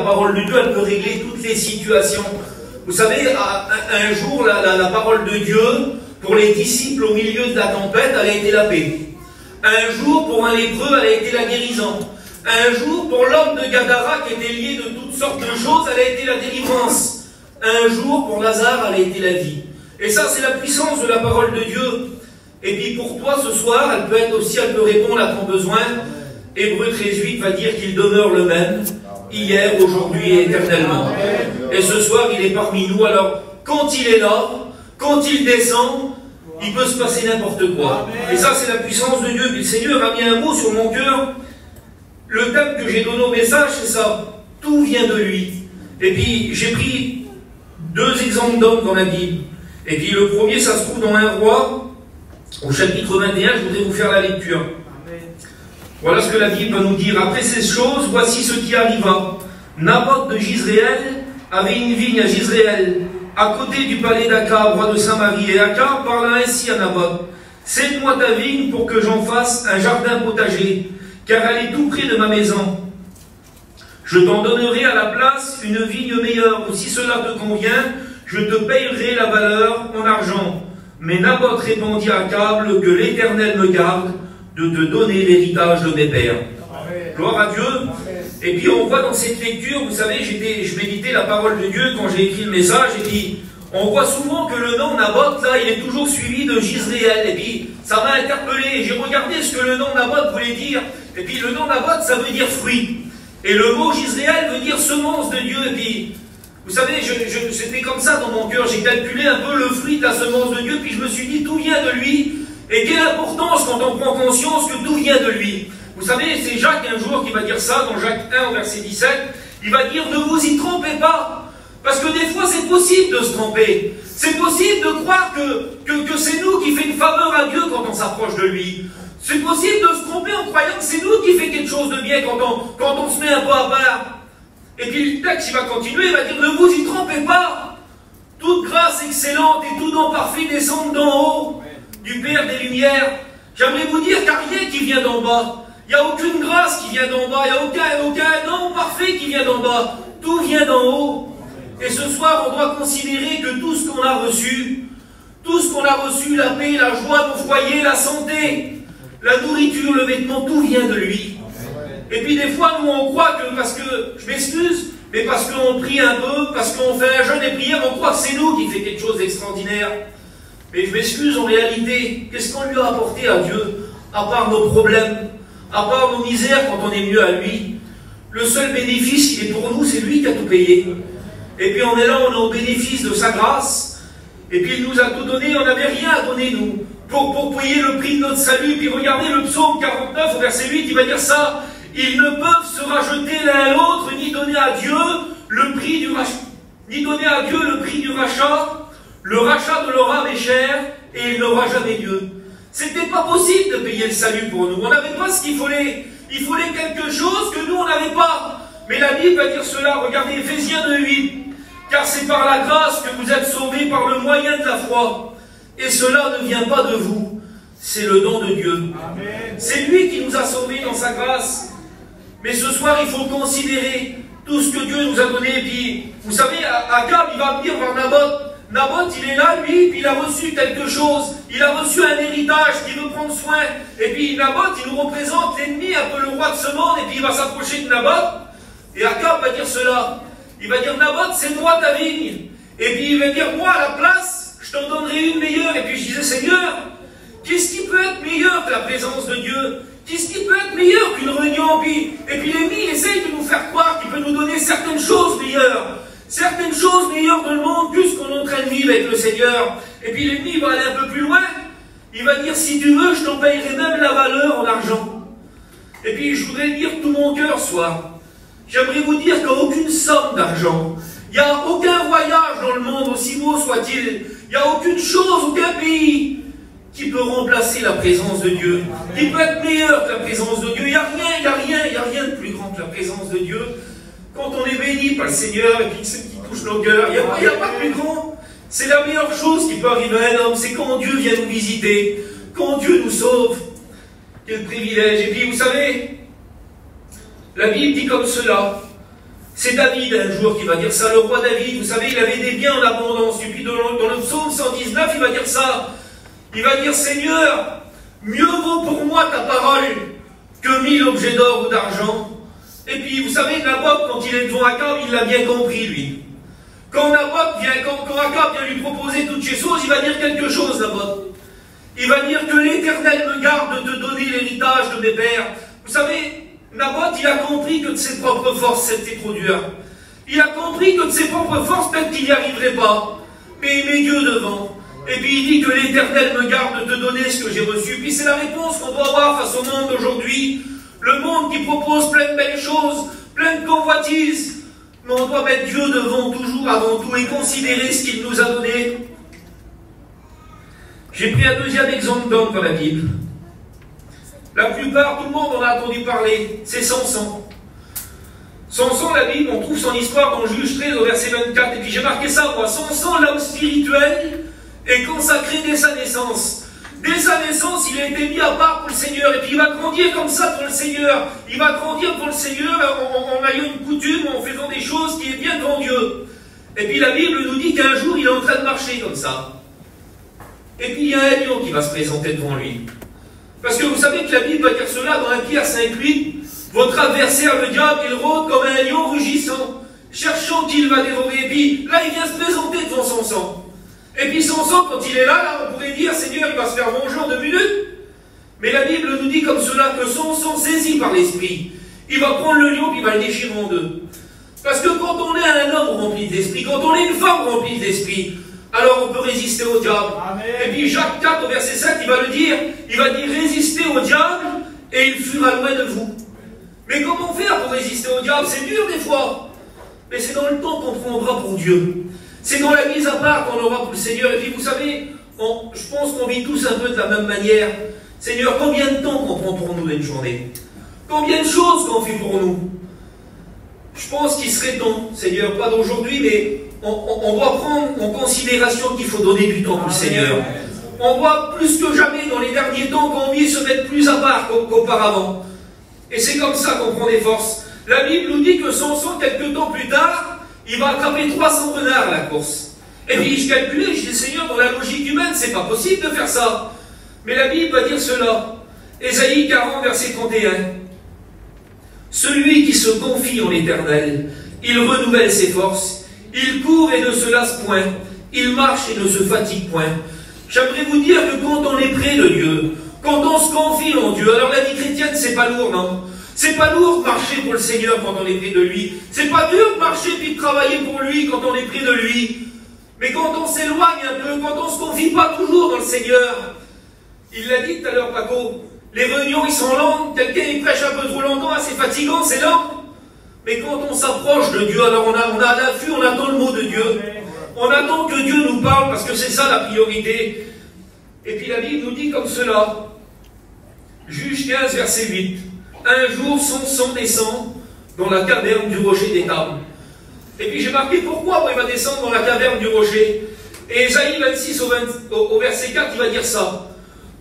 parole de Dieu, elle peut régler toutes les situations. Vous savez, un jour, la parole de Dieu, pour les disciples au milieu de la tempête, elle a été la paix. Un jour, pour un lépreux, elle a été la guérison. Un jour, pour l'homme de Gadara, qui était lié de toutes sortes de choses, elle a été la délivrance. Un jour, pour Lazare, elle a été la vie. Et ça, c'est la puissance de la parole de Dieu. Et puis pour toi, ce soir, elle peut être aussi, elle peut répondre à ton besoin. Hébreux 13:8 va dire qu'il demeure le même, hier, aujourd'hui et éternellement. Et ce soir, il est parmi nous. Alors, quand il est là, quand il descend, il peut se passer n'importe quoi. Et ça, c'est la puissance de Dieu. Puis le Seigneur a mis un mot sur mon cœur. Le thème que j'ai donné au message, c'est ça. Tout vient de lui. Et puis, j'ai pris 2 exemples d'hommes dans la Bible. Et puis, le premier, ça se trouve dans 1 Roi, au chapitre 21. Je voudrais vous faire la lecture. Voilà ce que la Bible va nous dire. Après ces choses, voici ce qui arriva. Naboth de Jizréel avait une vigne à Jizréel, à côté du palais d'Akab, roi de Samarie. Et Akab parla ainsi à Naboth. Cède-moi ta vigne pour que j'en fasse un jardin potager, car elle est tout près de ma maison. Je t'en donnerai à la place une vigne meilleure, ou si cela te convient, je te payerai la valeur en argent. Mais Naboth répondit à Akab, que l'Éternel me garde de te donner l'héritage de mes pères. Amen. Gloire à Dieu. Amen. Et puis on voit dans cette lecture, vous savez, je méditais la parole de Dieu quand j'ai écrit le message, et puis on voit souvent que le nom Naboth, là, il est toujours suivi de Jizréel. Et puis ça m'a interpellé, j'ai regardé ce que le nom Naboth voulait dire, et puis le nom Naboth, ça veut dire fruit. Et le mot Jizréel veut dire semence de Dieu. Et puis, vous savez, c'était comme ça dans mon cœur, j'ai calculé un peu le fruit de la semence de Dieu, puis je me suis dit, tout vient de lui. Et quelle importance quand on prend conscience que tout vient de lui. Vous savez, c'est Jacques un jour qui va dire ça, dans Jacques 1 au verset 17, il va dire, ne vous y trompez pas. Parce que des fois c'est possible de se tromper. C'est possible de croire que c'est nous qui fait une faveur à Dieu quand on s'approche de lui. C'est possible de se tromper en croyant que c'est nous qui fait quelque chose de bien quand on se met un peu à part. Et puis le texte il va continuer, il va dire, ne vous y trompez pas. Toute grâce excellente et tout don parfait descendent d'en haut, du Père des Lumières. J'aimerais vous dire qu'il n'y a rien qui vient d'en bas. Il n'y a aucune grâce qui vient d'en bas. Il n'y a aucun nom parfait qui vient d'en bas. Tout vient d'en haut. Et ce soir, on doit considérer que tout ce qu'on a reçu, la paix, la joie, nos foyers, la santé, la nourriture, le vêtement, tout vient de lui. Et puis des fois, nous, on croit que, parce que, je m'excuse, mais parce qu'on prie un peu, parce qu'on fait un jeûne et prière, on croit que c'est nous qui fait quelque chose d'extraordinaire. Mais je m'excuse, en réalité, qu'est-ce qu'on lui a apporté à Dieu, à part nos problèmes, à part nos misères quand on est mieux à lui? Le seul bénéfice, il est pour nous, c'est lui qui a tout payé. Et puis on est là, on est au bénéfice de sa grâce. Et puis il nous a tout donné, on n'avait rien à donner, nous, pour payer le prix de notre salut. Puis regardez le psaume 49, au verset 8, il va dire ça. Ils ne peuvent se racheter l'un à l'autre, ni donner à Dieu le prix du rachat, Le rachat de leur âme est cher, et il n'aura jamais Dieu. C'était pas possible de payer le salut pour nous. On n'avait pas ce qu'il fallait. Il fallait quelque chose que nous, on n'avait pas. Mais la Bible va dire cela. Regardez Éphésiens 2:8. Car c'est par la grâce que vous êtes sauvés par le moyen de la foi. Et cela ne vient pas de vous. C'est le don de Dieu. C'est lui qui nous a sauvés dans sa grâce. Mais ce soir, il faut considérer tout ce que Dieu nous a donné. Et puis, vous savez, Akab, il va venir voir Naboth. Naboth, il est là, lui, puis il a reçu quelque chose. Il a reçu un héritage qui veut prendre soin. Et puis Naboth, il nous représente l'ennemi, un peu le roi de ce monde. Et puis il va s'approcher de Naboth. Et Akab va dire cela. Il va dire, Naboth, cède-moi ta vigne. Et puis il va dire, moi, à la place, je t'en donnerai une meilleure. Et puis je disais, Seigneur, qu'est-ce qui peut être meilleur que la présence de Dieu? Qu'est-ce qui peut être meilleur qu'une réunion? Et puis l'ennemi, il essaye de nous faire croire qu'il peut nous donner certaines choses meilleures. Certaines choses meilleures dans le monde, plus qu'on est en train de vivre avec le Seigneur. Et puis l'ennemi va aller un peu plus loin. Il va dire, si tu veux, je t'en payerai même la valeur en argent. Et puis je voudrais dire tout mon cœur ce soir. J'aimerais vous dire qu'il n'y a aucune somme d'argent. Il n'y a aucun voyage dans le monde, aussi beau soit-il. Il n'y a aucune chose, aucun pays qui peut remplacer la présence de Dieu. Qui peut être meilleur que la présence de Dieu. Il n'y a rien de plus grand que la présence de Dieu. Quand on est béni par le Seigneur et puis qui touche nos cœurs, il n'y a pas de plus grand. C'est la meilleure chose qui peut arriver à un homme, c'est quand Dieu vient nous visiter, quand Dieu nous sauve. Quel privilège. Et puis vous savez, la Bible dit comme cela, C'est David un jour qui va dire ça, le roi David, vous savez, il avait des biens en abondance. Et puis dans le psaume 119, il va dire ça. Il va dire, Seigneur, mieux vaut pour moi ta parole que 1000 objets d'or ou d'argent. Et puis, vous savez, Naboth, quand il est devant Akab, il l'a bien compris, lui. Quand Akab vient lui proposer toutes ces choses, il va dire quelque chose, Naboth. Il va dire que l'Éternel me garde de donner l'héritage de mes pères. Vous savez, Naboth, il a compris que de ses propres forces, c'était trop dur. Il a compris que de ses propres forces, peut-être qu'il n'y arriverait pas. Mais il met Dieu devant. Et puis il dit que l'Éternel me garde de donner ce que j'ai reçu. Puis c'est la réponse qu'on doit avoir face au monde d'aujourd'hui. Le monde qui propose plein de belles choses, plein de convoitises. Mais on doit mettre Dieu devant toujours, avant tout, et considérer ce qu'il nous a donné. J'ai pris un deuxième exemple d'homme dans la Bible. La plupart, tout le monde en a entendu parler, c'est Samson. Samson, la Bible, on trouve son histoire dans Juge 13 au verset 24. Et puis j'ai marqué ça, moi. Samson, l'homme spirituel, est consacré dès sa naissance. Dès sa naissance, il a été mis à part pour le Seigneur. Et puis il va grandir comme ça pour le Seigneur. Il va grandir pour le Seigneur en ayant une coutume, en faisant des choses qui est bien devant Dieu. Et puis la Bible nous dit qu'un jour, il est en train de marcher comme ça. Et puis il y a un lion qui va se présenter devant lui. Parce que vous savez que la Bible va dire cela dans 1 Pierre 5,8. Votre adversaire, le diable, il rôde comme un lion rugissant, cherchant qui il va dévorer. Et puis là, il vient se présenter devant Samson. Et puis Samson, quand il est là, on pourrait dire, Seigneur, il va se faire manger en 2 minutes. Mais la Bible nous dit comme cela que Samson, saisi par l'esprit, il va prendre le lion et il va le déchirer en deux. Parce que quand on est un homme rempli d'esprit, quand on est une femme remplie d'esprit, alors on peut résister au diable. Amen. Et puis Jacques 4 au verset 7, il va dire résistez au diable et il fuira loin de vous. Mais comment faire pour résister au diable? C'est dur des fois. Mais c'est dans le temps qu'on prendra pour Dieu. C'est dans la mise à part qu'on aura pour le Seigneur. Et puis vous savez, je pense qu'on vit tous un peu de la même manière. Seigneur, combien de temps qu'on prend pour nous une journée? Combien de choses qu'on fait pour nous? Je pense qu'il serait temps, Seigneur, pas d'aujourd'hui, mais on doit prendre en considération qu'il faut donner du temps pour le Seigneur. On doit plus que jamais, dans les derniers temps qu'on vit, se mettre plus à part qu'auparavant. Et c'est comme ça qu'on prend des forces. La Bible nous dit que Samson, quelques temps plus tard, il va attraper 300 renards à la course. Et puis je calculais, je dis, Seigneur, dans la logique humaine, c'est pas possible de faire ça. Mais la Bible va dire cela. Ésaïe 40, verset 31. Celui qui se confie en l'Éternel, il renouvelle ses forces, il court et ne se lasse point, il marche et ne se fatigue point. J'aimerais vous dire que quand on est près de Dieu, quand on se confie en Dieu, alors la vie chrétienne, c'est pas lourd, non? C'est pas lourd de marcher pour le Seigneur quand on est près de lui. C'est pas dur de marcher puis de travailler pour lui quand on est près de lui. Mais quand on s'éloigne un peu, quand on se confie pas toujours dans le Seigneur, il l'a dit tout à l'heure, Paco, les réunions, ils sont lentes, quelqu'un il prêche un peu trop longtemps, c'est fatigant, c'est lent. Mais quand on s'approche de Dieu, alors on a l'affût, on attend le mot de Dieu. On attend que Dieu nous parle, parce que c'est ça la priorité. Et puis la Bible nous dit comme cela, Juge 15, verset 8. Un jour, Samson descend dans la caverne du rocher d'Étable. Et puis j'ai marqué pourquoi il va descendre dans la caverne du rocher. Et Ésaïe 26 au verset 4, il va dire ça.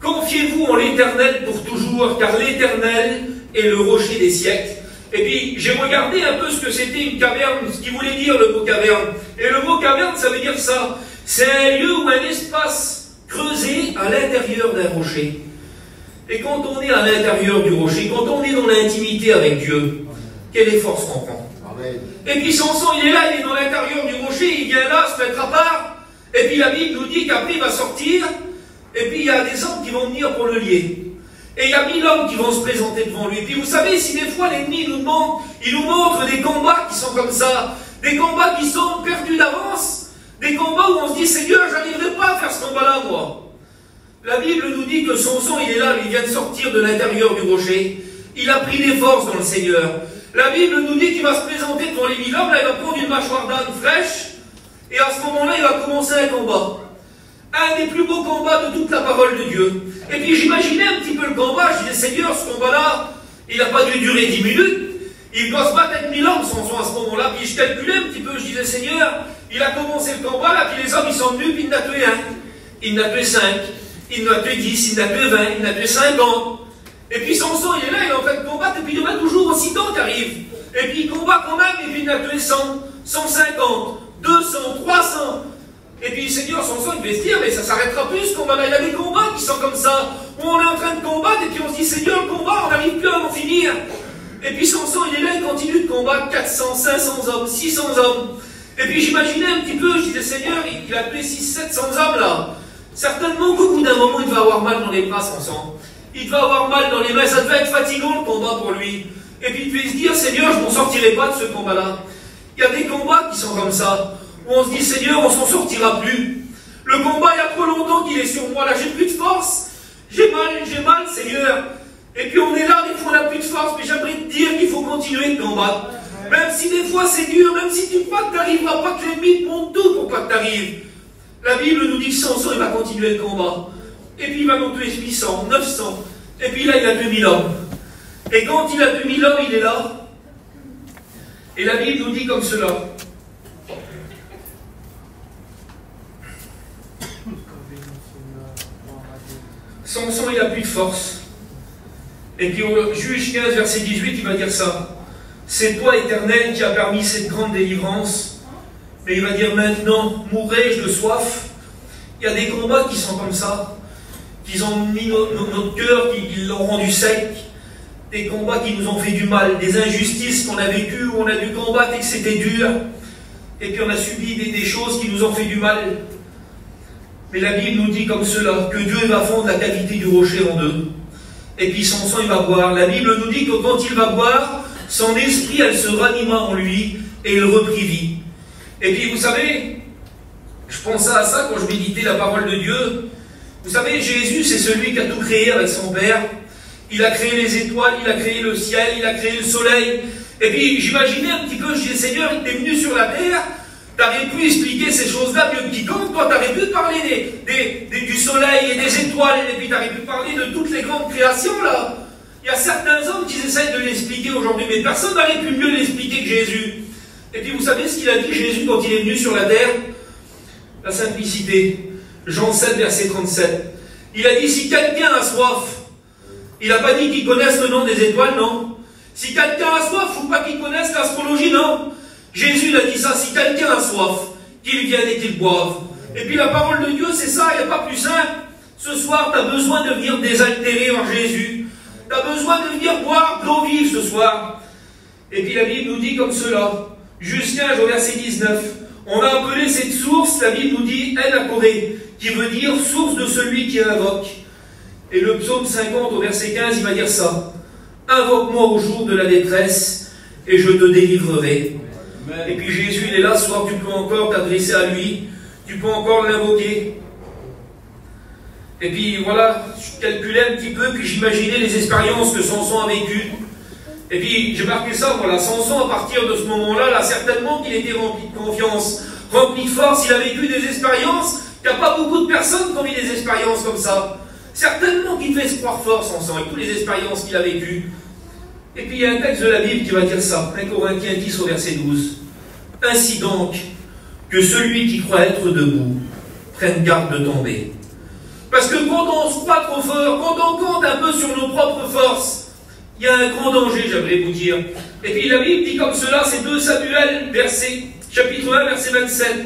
Confiez-vous en l'Éternel pour toujours, car l'Éternel est le rocher des siècles. Et puis, j'ai regardé un peu ce que c'était une caverne, ce qu'il voulait dire le mot caverne. Et le mot caverne, ça veut dire ça. C'est un lieu ou un espace creusé à l'intérieur d'un rocher. Et quand on est à l'intérieur du rocher, quand on est dans l'intimité avec Dieu, quelle est force qu'on prend? Amen. Et puis Samson, il est là, il est dans l'intérieur du rocher, il vient là se mettre à part. Et puis la Bible nous dit qu'après il va sortir. Et puis il y a des hommes qui vont venir pour le lier. Et il y a 1000 hommes qui vont se présenter devant lui. Et puis vous savez, si des fois l'ennemi nous montre des combats qui sont comme ça, des combats qui sont perdus d'avance, des combats où on se dit, Seigneur, j'arriverai pas à faire ce combat-là, moi. La Bible nous dit que Samson, il est là, il vient de sortir de l'intérieur du rocher. Il a pris des forces dans le Seigneur. La Bible nous dit qu'il va se présenter devant les 1000 hommes, là il va prendre une mâchoire d'âne fraîche, et à ce moment-là, il va commencer un combat. Un des plus beaux combats de toute la parole de Dieu. Et puis j'imaginais un petit peu le combat, je disais, Seigneur, ce combat-là, il n'a pas dû durer 10 minutes, il doit se battre avec 1000 hommes, Samson, à ce moment-là. Puis je calculais un petit peu, je disais, Seigneur, il a commencé le combat, là, puis les hommes, ils sont venus, puis il en a tué un. Il en a tué 5, il en a tué 10, il en a tué 20, il en a tué 50. Et puis Samson, il est là, il est en train de combattre, et puis il y en a toujours aussitôt qui arrive. Et puis il combat quand même, et puis il en a tué 100, 150, 200, 300. Et puis le Seigneur, Samson, il devait se dire, mais ça s'arrêtera plus ce combat-là. Il y a des combats qui sont comme ça, où on est en train de combattre, et puis on se dit, Seigneur, le combat, on n'arrive plus à en finir. Et puis Samson, il est là, il continue de combattre 400, 500 hommes, 600 hommes. Et puis j'imaginais un petit peu, je disais, Seigneur, il a tué 600, 700 hommes là. Certainement qu'au bout d'un moment, il va avoir mal dans les bras, Samson. Il va avoir mal dans les mains, ça devait être fatigant le combat pour lui. Et puis il devait se dire, Seigneur, je ne m'en sortirai pas de ce combat-là. Il y a des combats qui sont comme ça, où on se dit, Seigneur, on s'en sortira plus. Le combat, il y a trop longtemps qu'il est sur moi, là, j'ai plus de force. J'ai mal, Seigneur. Et puis on est là, des fois on n'a plus de force, mais j'aimerais te dire qu'il faut continuer de combattre. Même si des fois c'est dur, même si tu crois que tu n'arriveras pas, que l'ennemi te montre tout pour pas que tu arrives. La Bible nous dit que Samson, il va continuer le combat. Et puis il va en tuer 800, 900. Et puis là, il a 2000 hommes. Et quand il a 2000 hommes, il est là. Et la Bible nous dit comme cela. Samson, il n'a plus de force. Et puis au Juge 15, verset 18, il va dire ça. C'est toi, Éternel, qui as permis cette grande délivrance. Mais il va dire maintenant, mourrai-je de soif. Il y a des combats qui sont comme ça, qui ont mis notre cœur, qui l'ont rendu sec. Des combats qui nous ont fait du mal, des injustices qu'on a vécues, où on a dû combattre et que c'était dur. Et puis on a subi des choses qui nous ont fait du mal. Mais la Bible nous dit comme cela, que Dieu va fondre la cavité du rocher en deux. Et puis Samson, il va boire. La Bible nous dit que quand il va boire, son esprit, elle se ranima en lui, et il reprit vie. Et puis vous savez, je pensais à ça quand je méditais la parole de Dieu. Vous savez, Jésus, c'est celui qui a tout créé avec son Père. Il a créé les étoiles, il a créé le ciel, il a créé le soleil. Et puis j'imaginais un petit peu, je disais, Seigneur, il t'est venu sur la terre, tu aurais pu expliquer ces choses-là mieux que quiconque. Toi, tu aurais pu parler du soleil et des étoiles, et puis tu aurais pu parler de toutes les grandes créations, là. Il y a certains hommes qui essayent de l'expliquer aujourd'hui, mais personne n'aurait pu mieux l'expliquer que Jésus. Et puis vous savez ce qu'il a dit, Jésus, quand il est venu sur la terre? La simplicité. Jean 7, verset 37. Il a dit, si quelqu'un a soif, il n'a pas dit qu'il connaisse le nom des étoiles, non. Si quelqu'un a soif, il ne faut pas qu'il connaisse l'astrologie, non. Jésus a dit ça, si quelqu'un a soif, qu'il vienne et qu'il boive. Et puis la parole de Dieu, c'est ça, il n'y a pas plus simple. Ce soir, tu as besoin de venir désaltérer en Jésus. Tu as besoin de venir boire de l'eau vive ce soir. Et puis la Bible nous dit comme cela, jusqu'à au verset 19, on a appelé cette source, la Bible nous dit, En-Hakkore, qui veut dire source de celui qui invoque. Et le psaume 50 au verset 15, il va dire ça. Invoque-moi au jour de la détresse et je te délivrerai. Amen. Et puis Jésus, il est là, ce soir, tu peux encore t'adresser à lui, tu peux encore l'invoquer. Et puis voilà, je calculais un petit peu, puis j'imaginais les expériences que Samson a vécues. Et puis j'ai marqué ça, voilà, Samson, à partir de ce moment-là, là, certainement qu'il était rempli de confiance, rempli de force, il a vécu des expériences. Il n'y a pas beaucoup de personnes qui ont eu des expériences comme ça. Certainement qu'il devait se croire fort, Samson, avec toutes les expériences qu'il a vécues. Et puis il y a un texte de la Bible qui va dire ça, 1 Corinthiens 10 au verset 12. Ainsi donc, que celui qui croit être debout prenne garde de tomber. Parce que quand on se croit trop fort, quand on compte un peu sur nos propres forces, il y a un grand danger, j'aimerais vous dire. Et puis la Bible dit comme cela, c'est 2 Samuel, chapitre 1, verset 27.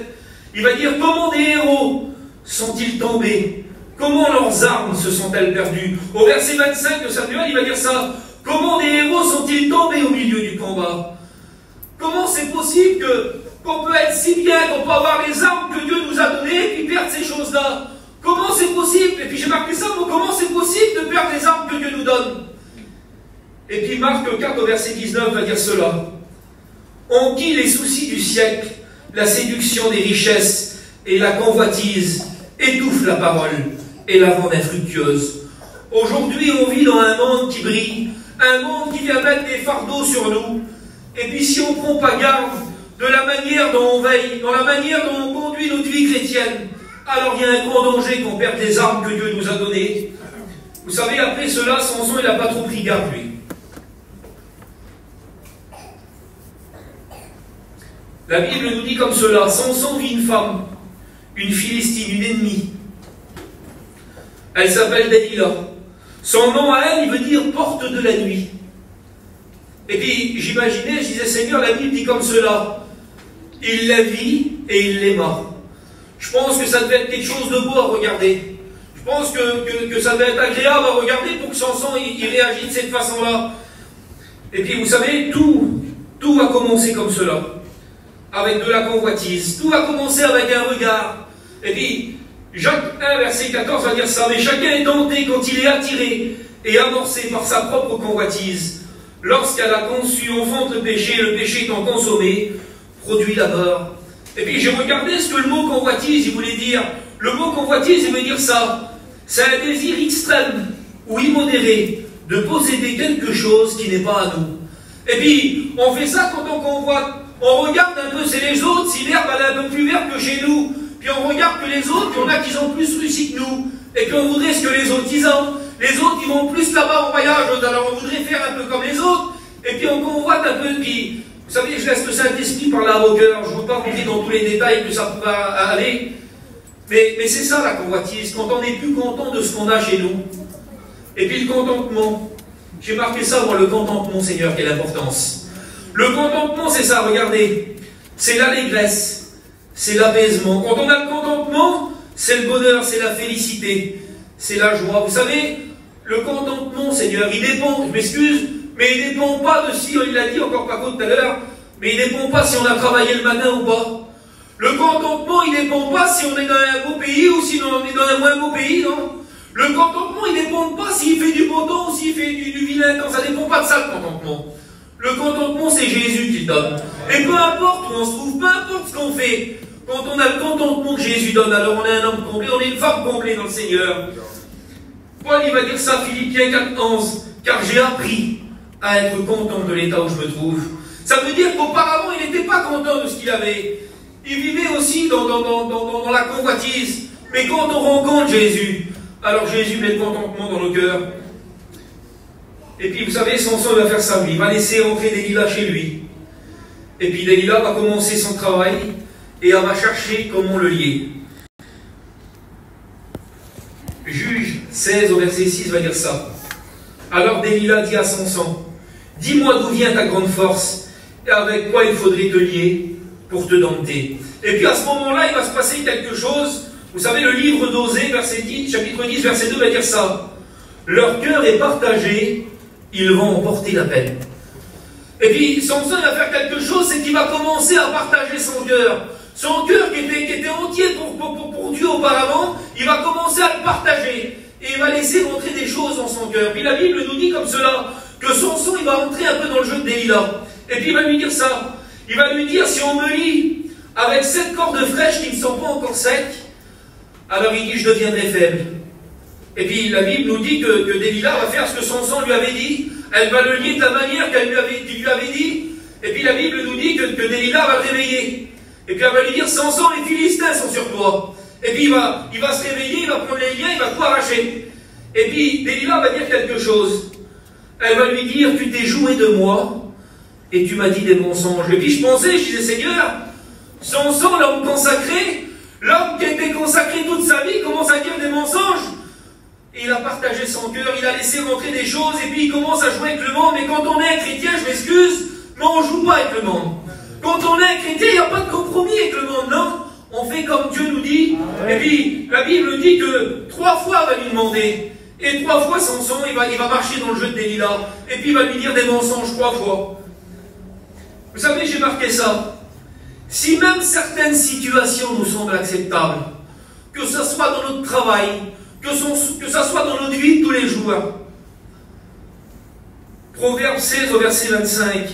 Il va dire, comment des héros sont-ils tombés? Comment leurs armes se sont-elles perdues? Au verset 25 de Samuel, il va dire ça. Comment des héros sont-ils tombés au milieu du combat? Comment c'est possible qu'on peut être si bien, qu'on peut avoir les armes que Dieu nous a données et puis perdre ces choses-là? Comment c'est possible? Et puis j'ai marqué ça, comment c'est possible de perdre les armes que Dieu nous donne? Et puis Marc 4 au verset 19 va dire cela. En qui les soucis du siècle, la séduction des richesses et la convoitise étouffent la parole et la rendent infructueuse. Aujourd'hui, on vit dans un monde qui brille, un monde qui vient mettre des fardeaux sur nous. Et puis si on ne prend pas garde de la manière dont on veille, dans la manière dont on conduit notre vie chrétienne, alors il y a un grand danger qu'on perde les armes que Dieu nous a données. Vous savez, après cela, Samson, il n'a pas trop pris garde, lui. La Bible nous dit comme cela, Samson vit une femme, une Philistine, une ennemie. Elle s'appelle Dalila. Son nom à elle, il veut dire porte de la nuit. Et puis j'imaginais, je disais, Seigneur, la Bible dit comme cela, il la vit et il l'aima. Je pense que ça devait être quelque chose de beau à regarder. Je pense que ça devait être agréable à regarder pour que Samson il réagisse de cette façon-là. Et puis vous savez, tout va commencer comme cela, avec de la convoitise. Tout va commencer avec un regard. Et puis, Jacques 1, verset 14 va dire ça, mais chacun est tenté quand il est attiré et amorcé par sa propre convoitise. Lorsqu'elle a conçu, enfante le péché étant consommé, produit la mort. Et puis j'ai regardé ce que le mot convoitise, il voulait dire. Le mot convoitise, il veut dire ça. C'est un désir extrême ou immodéré de posséder quelque chose qui n'est pas à nous. Et puis, on fait ça quand on convoite. On regarde un peu, c'est les autres, si l'herbe elle est un peu plus verte que chez nous. Puis on regarde que les autres, il y en a qui ont plus réussi que nous. Et puis on voudrait ce que les autres ils ont. Les autres, ils vont plus là-bas en voyage, alors on voudrait faire un peu comme les autres. Et puis on convoite un peu, puis... Vous savez, je laisse le Saint-Esprit parler à vos cœurs. Je ne veux pas rentrer dans tous les détails que ça peut aller. Mais c'est ça la convoitise, quand on n'est plus content de ce qu'on a chez nous. Et puis le contentement. J'ai marqué ça, moi, le contentement, Seigneur, quelle importance. Le contentement, c'est ça, regardez. C'est l'allégresse, c'est l'apaisement. Quand on a le contentement, c'est le bonheur, c'est la félicité, c'est la joie. Vous savez, le contentement, Seigneur, il dépend, je m'excuse, mais il ne dépend pas de si, il l'a dit encore pas tout à l'heure, mais il ne dépend pas si on a travaillé le matin ou pas. Le contentement, il ne dépend pas si on est dans un beau pays ou si on est dans un moins beau pays, non. Le contentement, il ne dépend pas s'il fait du beau temps ou s'il fait du vilain temps. Ça ne dépend pas de ça, le contentement. Le contentement, c'est Jésus qui donne. Et peu importe où on se trouve, peu importe ce qu'on fait, quand on a le contentement que Jésus donne, alors on est un homme complet, on est une femme complète dans le Seigneur. Paul, il va dire ça, Philippiens 4:11, car j'ai appris à être content de l'état où je me trouve. Ça veut dire qu'auparavant, il n'était pas content de ce qu'il avait. Il vivait aussi dans la convoitise. Mais quand on rencontre Jésus, alors Jésus met le contentement dans nos cœurs. Et puis, vous savez, Samson va faire ça, lui. Il va laisser rentrer Delilah chez lui. Et puis, Delilah va commencer son travail et elle va chercher comment le lier. Juge 16 au verset 6 va dire ça. Alors Delilah dit à Samson, dis-moi d'où vient ta grande force et avec quoi il faudrait te lier pour te dompter. Et puis à ce moment-là, il va se passer quelque chose. Vous savez, le livre d'Osée, chapitre 10, verset 2 va dire ça. Leur cœur est partagé, ils vont emporter la peine. Et puis Samson va faire quelque chose, c'est qu'il va commencer à partager son cœur. Son cœur qui était entier pour Dieu auparavant, il va commencer à le partager. Et il va laisser rentrer des choses dans son cœur. Puis la Bible nous dit comme cela, que Samson, il va rentrer un peu dans le jeu de Delilah. Et puis il va lui dire ça. Il va lui dire, si on me lie avec 7 cordes fraîches qui ne sont pas encore secs, alors il dit, je deviendrai faible. Et puis la Bible nous dit que Delilah va faire ce que Samson lui avait dit. Elle va le lier de la manière qu'il lui avait dit. Et puis la Bible nous dit que Delilah va le réveiller. Et puis elle va lui dire, Samson, les Philistins sont sur toi. Et puis il va se réveiller, il va prendre les liens, il va tout arracher. Et puis Delilah va dire quelque chose. Elle va lui dire, tu t'es joué de moi et tu m'as dit des mensonges. Et puis je disais, Seigneur, Samson, l'homme consacré, l'homme qui a été consacré toute sa vie, commence à dire des mensonges. Et il a partagé son cœur, il a laissé rentrer des choses, et puis il commence à jouer avec le monde. Mais quand on est un chrétien, je m'excuse, mais on ne joue pas avec le monde. Quand on est un chrétien, il n'y a pas de compromis avec le monde, non? On fait comme Dieu nous dit. Et puis, la Bible dit que 3 fois elle va lui demander. Et 3 fois, Samson, il va marcher dans le jeu de Delilah. Et puis, il va lui dire des mensonges 3 fois. Vous savez, j'ai marqué ça. Si même certaines situations nous semblent acceptables, que ce soit dans notre travail, que ce soit dans notre vie de tous les jours. Proverbe 16 au verset 25.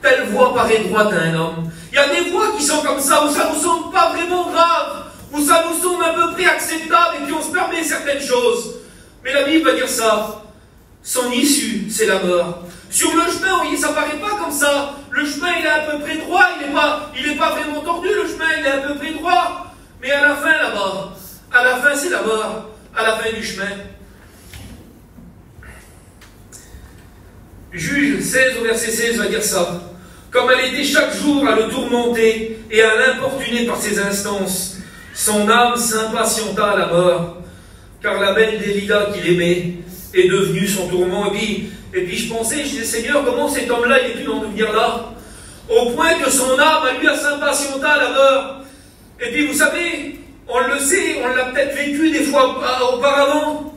Telle voie paraît droite à un homme. Il y a des voies qui sont comme ça, où ça ne nous semble pas vraiment grave, où ça nous semble à peu près acceptable, et puis on se permet certaines choses. Mais la Bible va dire ça. Son issue, c'est la mort. Sur le chemin, vous voyez, ça ne paraît pas comme ça. Le chemin, il est à peu près droit, il n'est pas vraiment tordu, le chemin, il est à peu près droit. Mais à la fin, là-bas, à la fin, c'est la mort. À la fin du chemin. Juge 16 au verset 16 va dire ça. Comme elle était chaque jour à le tourmenter et à l'importuner par ses instances, son âme s'impatienta à la mort, car la belle Delilah qu'il aimait est devenue son tourment. Et puis, Et puis je pensais, je disais, Seigneur, comment cet homme-là, il est pu en devenir là? Au point que son âme, à lui, à s'impatienta à la mort. Et puis vous savez, on le sait, on l'a peut-être vécu des fois auparavant,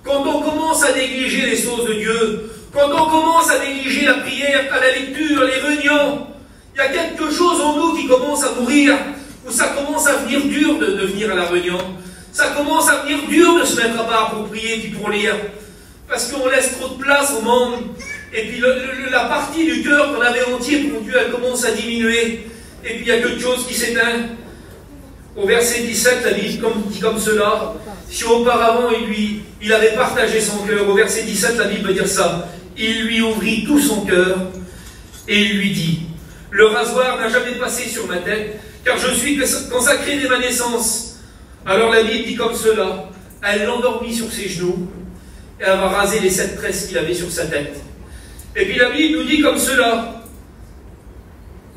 quand on commence à négliger les choses de Dieu, quand on commence à négliger la prière, à la lecture, les réunions, il y a quelque chose en nous qui commence à mourir, où ça commence à venir dur de venir à la réunion. Ça commence à venir dur de se mettre à part pour prier puis pour lire. Parce qu'on laisse trop de place au monde. Et puis la partie du cœur qu'on avait entier pour Dieu, elle commence à diminuer. Et puis il y a quelque chose qui s'éteint. Au verset 17, la Bible dit comme cela. Si auparavant il avait partagé son cœur, au verset 17, la Bible veut dire ça. Il lui ouvrit tout son cœur et il lui dit, le rasoir n'a jamais passé sur ma tête, car je suis consacré dès ma naissance. Alors la Bible dit comme cela, elle l'endormit sur ses genoux, et elle va raser les 7 tresses qu'il avait sur sa tête. Et puis la Bible nous dit comme cela,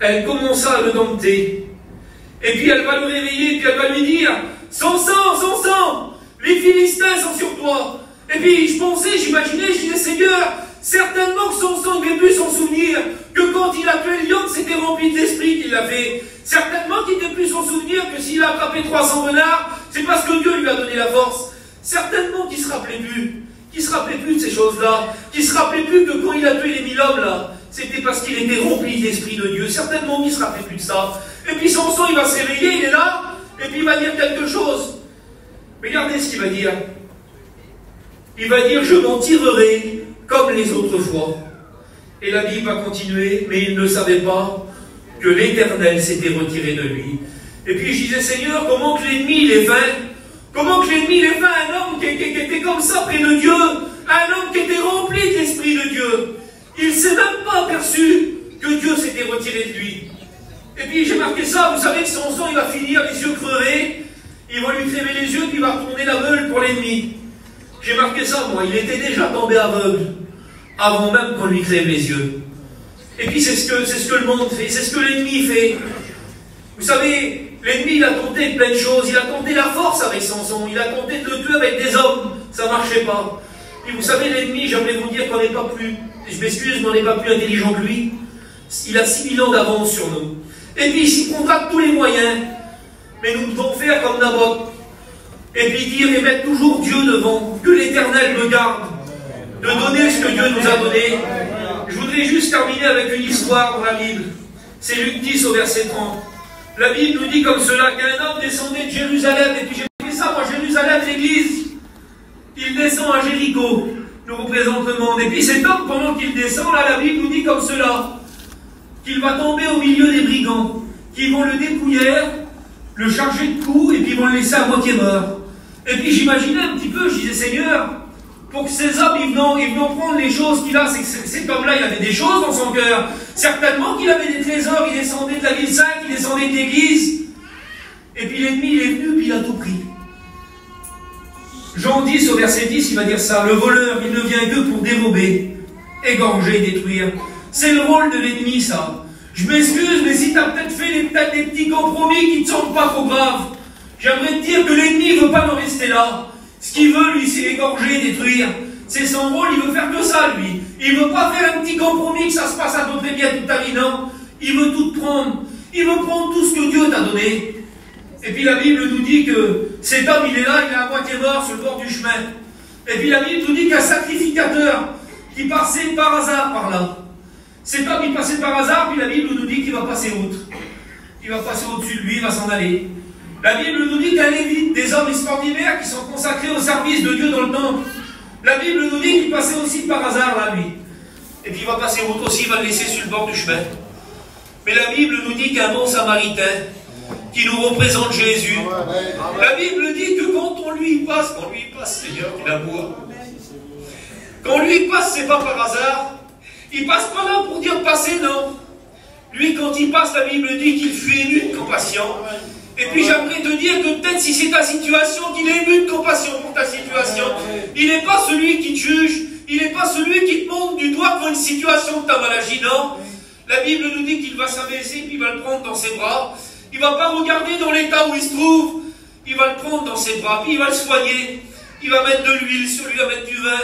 elle commença à le dompter, et puis elle va le réveiller, puis elle va lui dire, son sang, les Philistins sont sur toi. Et puis je pensais, j'imaginais, je disais, Seigneur, certainement que son sang devait plus s'en souvenir, que quand il a tué le lion, c'était rempli de l'esprit qu'il l'a fait. Certainement qu'il devait plus s'en souvenir que s'il a attrapé 300 renards, c'est parce que Dieu lui a donné la force. Certainement qu'il ne se rappelait plus de ces choses-là, qu'il ne se rappelait plus que quand il a tué les 1000 hommes là, c'était parce qu'il était rempli de l'esprit de Dieu. Certainement qu'il ne se rappelait plus de ça. Et puis son sang, il va se réveiller, il est là, et puis il va dire quelque chose. Regardez ce qu'il va dire. Il va dire, je m'en tirerai comme les autres fois. Et la Bible va continuer, mais il ne savait pas que l'Éternel s'était retiré de lui. Et puis je disais, Seigneur, comment que l'ennemi il est vain? Comment que l'ennemi il est vain? Un homme qui était comme ça près de Dieu, un homme qui était rempli de l'Esprit de Dieu. Il ne s'est même pas aperçu que Dieu s'était retiré de lui. Et puis j'ai marqué ça, vous savez que son sang il va finir les yeux crevés, il va lui crever les yeux, puis il va retourner la meule pour l'ennemi. J'ai marqué ça, moi, il était déjà tombé aveugle, avant même qu'on lui crève les yeux. Et puis c'est ce que le monde fait, c'est ce que l'ennemi fait. Vous savez, l'ennemi il a tenté plein de choses, il a tenté la force avec Samson, il a tenté de le tuer avec des hommes, ça ne marchait pas. Et vous savez, l'ennemi, j'aimerais vous dire qu'on n'est pas plus, je m'excuse, mais on n'est pas plus intelligent que lui. Il a 6000 ans d'avance sur nous. Et puis il s'y prendra tous les moyens, mais nous devons faire comme Naboth. Et puis dire et mettre toujours Dieu devant, que l'Éternel me garde, de donner ce que Dieu nous a donné. Je voudrais juste terminer avec une histoire dans la Bible. C'est Luc 10 au verset 30. La Bible nous dit comme cela, qu'un homme descendait de Jérusalem, et puis j'ai fait ça, moi, Jérusalem, l'église. Il descend à Jéricho, nous représente le monde. Et puis cet homme, pendant qu'il descend, là, la Bible nous dit comme cela, qu'il va tomber au milieu des brigands, qui vont le dépouiller, le charger de coups, et puis ils vont le laisser à moitié mort. Et puis j'imaginais un petit peu, je disais, Seigneur, pour que ces hommes, ils venant prendre les choses qu'il a, c'est que cet homme-là, il avait des choses dans son cœur. Certainement qu'il avait des trésors, il descendait de la ville sainte, il descendait de l'église. Et puis l'ennemi, il est venu, puis il a tout pris. Jean 10, au verset 10, il va dire ça, le voleur, il ne vient que pour dérober, égorger, détruire. C'est le rôle de l'ennemi, ça. Je m'excuse, mais si tu as peut-être fait des petits compromis qui ne te semblent pas trop graves, j'aimerais te dire que l'ennemi ne veut pas en rester là. Ce qu'il veut, lui, c'est égorger, détruire. C'est son rôle, il veut faire que ça, lui. Il ne veut pas faire un petit compromis que ça se passe à peu près bien toute ta vie, non. Il veut tout prendre. Il veut prendre tout ce que Dieu t'a donné. Et puis la Bible nous dit que cet homme, il est là, il est à moitié mort sur le bord du chemin. Et puis la Bible nous dit qu'un sacrificateur qui passait par hasard par là. Cet homme, il passait par hasard, puis la Bible nous dit qu'il va passer outre. Il va passer au-dessus de lui, il va s'en aller. La Bible nous dit qu'un lévite, des hommes extraordinaires qui sont consacrés au service de Dieu dans le temple. La Bible nous dit qu'il passait aussi par hasard là, lui. Et puis il va passer outre aussi, il va le laisser sur le bord du chemin. Mais la Bible nous dit qu'un bon samaritain, qui nous représente Jésus, la Bible dit que quand on lui passe, Seigneur, il amour. Quand lui passe, c'est pas par hasard. Il passe pas là pour dire passer, non. Lui, quand il passe, la Bible dit qu'il fut ému de compassion. Et puis j'aimerais te dire que peut-être si c'est ta situation, qu'il est ému de compassion pour ta situation. Il n'est pas celui qui te juge, il n'est pas celui qui te montre du doigt pour une situation que tu as mal agi, non. La Bible nous dit qu'il va s'abaisser, puis il va le prendre dans ses bras. Il ne va pas regarder dans l'état où il se trouve, il va le prendre dans ses bras, puis il va le soigner. Il va mettre de l'huile sur lui, il va mettre du vin.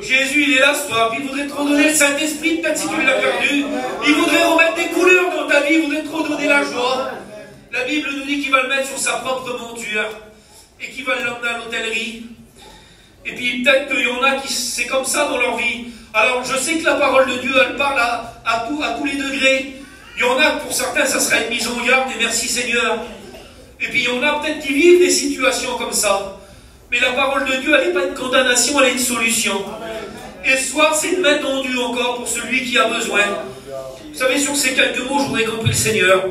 Jésus, il est là ce soir, puis il voudrait te redonner le Saint-Esprit, peut-être si tu l'as perdu. Il voudrait remettre des couleurs dans ta vie, il voudrait te redonner la joie. La Bible nous dit qu'il va le mettre sur sa propre monture et qu'il va l'emmener à l'hôtellerie. Et puis peut-être qu'il y en a qui c'est comme ça dans leur vie. Alors je sais que la parole de Dieu, elle parle à tous les degrés. Il y en a, pour certains, ça sera une mise en garde, et merci Seigneur. Et puis il y en a peut-être qui vivent des situations comme ça. Mais la parole de Dieu, elle n'est pas une condamnation, elle est une solution. Et ce soir, c'est une main tendue encore pour celui qui a besoin. Vous savez, sur ces quelques mots, je voudrais qu'on prie le Seigneur.